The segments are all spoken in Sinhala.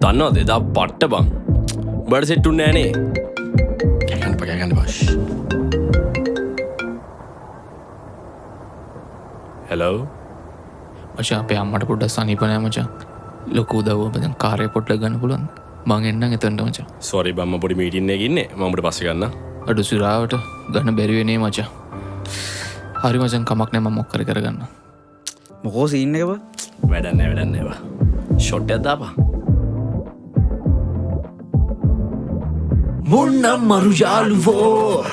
දන්නවද එදා පට්ට බං බඩ සෙට් උන්නේ නෑනේ කෑගන්න බෂ් හෙලෝ මචං අපේ අම්මට පොඩ්ඩක් සනීප නෑ මචං ලොකු උදව්වක් දැන් කාර්යය පොඩ්ඩක් ගන්න පුළුවන් මං එන්නම් එතනට මචං සෝරි බං මම පොඩි මීටින් එකක ඉන්නේ මම උඹට පස්සේ ගන්නම් අඩු සිරාවට ගන්න බැරි වෙන්නේ මචං හරි මචං කමක් නෑ මම මොක් කරේ කරගන්න මොකෝ සීන් එක බා වැඩක් නෑ බා ෂොට් එකක් දාපන් මුන්නම් මරු යාළුවෝ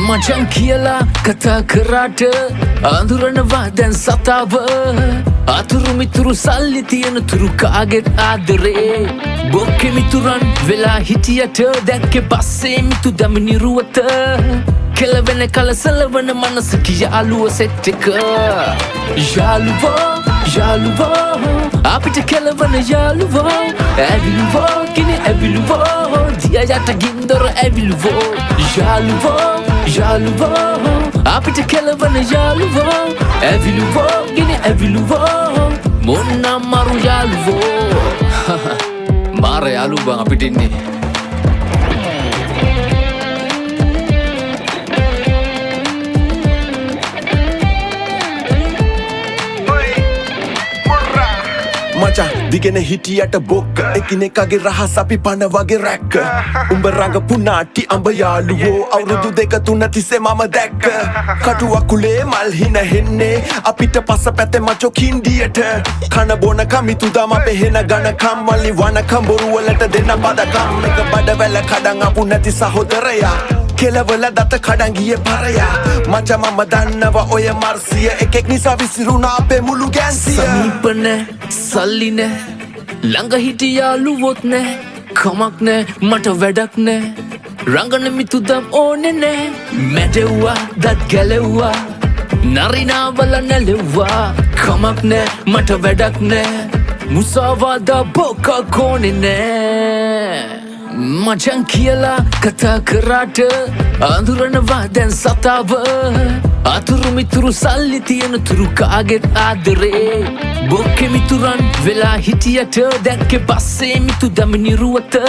මචං කියලා කතා කරාට අඳුරනවා දැන් සතාව අතුරු මිතුරු සල්ලි තියෙන තුරු කාගෙත් ආදරේ බොක්කෙ මිතුරන් වෙලා හිටියට දැක්කේ පස්සේ මිතු දමිනිරුවත කෙලවෙන කලසලවන මනසක යාළුව සෙට් එක යාළුවෝ අපිට කෙලවන යාළුවෝ ඇවිලුවෝ කිනි ඇවිලුවෝ දිය යට ගින්දොර ඇවිලුවෝ යාළුවෝ අපිට කෙලවන යාළුවෝ ඇවිලුවෝ ගිනි ඇවිලුවෝ මොන්නම් මරු යාළුවෝ මාර යාළුවෝ බං අපිට ඉන්නේ මචා දිගෙන හිටියට බොක්ක එකිනෙකගේ රහස් අපි පන වගේ රැක්ක උඹ රඟපු නාටි අඹ යාළුවෝ අවුරුදු දෙක තුන තිස්සේ මම දැක්ක කටුවකුලේ මල් හින හෙන්නේ අපිට පස පැතේ මචෝ කින්ඩියට කන බොන කමිතුදම පෙහෙන ගණකම් වලි වනකම් බොරුවලට දෙන්න බදකම් එක බඩවැල කඩන් අපු නැති සහෝදරයා කෙලවල දත කඩන් ගියේ පරයා මචා මම දන්නවා ඔය මර්සිය එකෙක් නිසා විසිරුණා අපේ මුළු ගෑන්සිය සනීප නෑ සල්ලි නෑ ළඟ හිටි යාළුවොත් නෑ කමක් නෑ මට වැඩක් නෑ රංගන මිතුදම් ඕනේ නෑ මැටෙව්වා දත් ගැලෙව්වා නරිනාවල නැලෙව්වා කමක් නෑ මට වැඩක් නෑ මුසාවාදා බොක්ක කෝනේ නෑ මචං කියලා කතා කරාට අඳුරනවා දැන් සතාව අතුරු මිතුරු සල්ලි තියෙන තුරු කාගෙත් ආදරේ බොක්කෙ මිතුරන් වෙලා හිටියට දැක්කේ පස්සේ මිතු දමිනිරුවත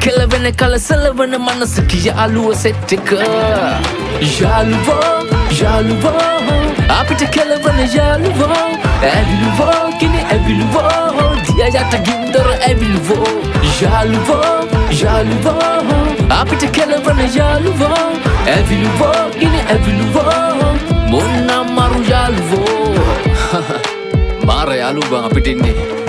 කෙලවෙන කලසලවන මනසක යාළුව සෙට් එක යාළුවෝ අපිට කෙලවන යාළුවෝ ඇවිලුවෝ කිනි ඇවිලුවෝ දිය යට ගින්දොර ඇවිලුවෝ යාළුවෝ අපිට කෙලවන යාළුවෝ ඇවිලුවෝ කිනි ඇවිලුවෝ මොන්නම් මරු යාළුවෝ මාර යාළුවෝ බං අපිට ඉන්නේ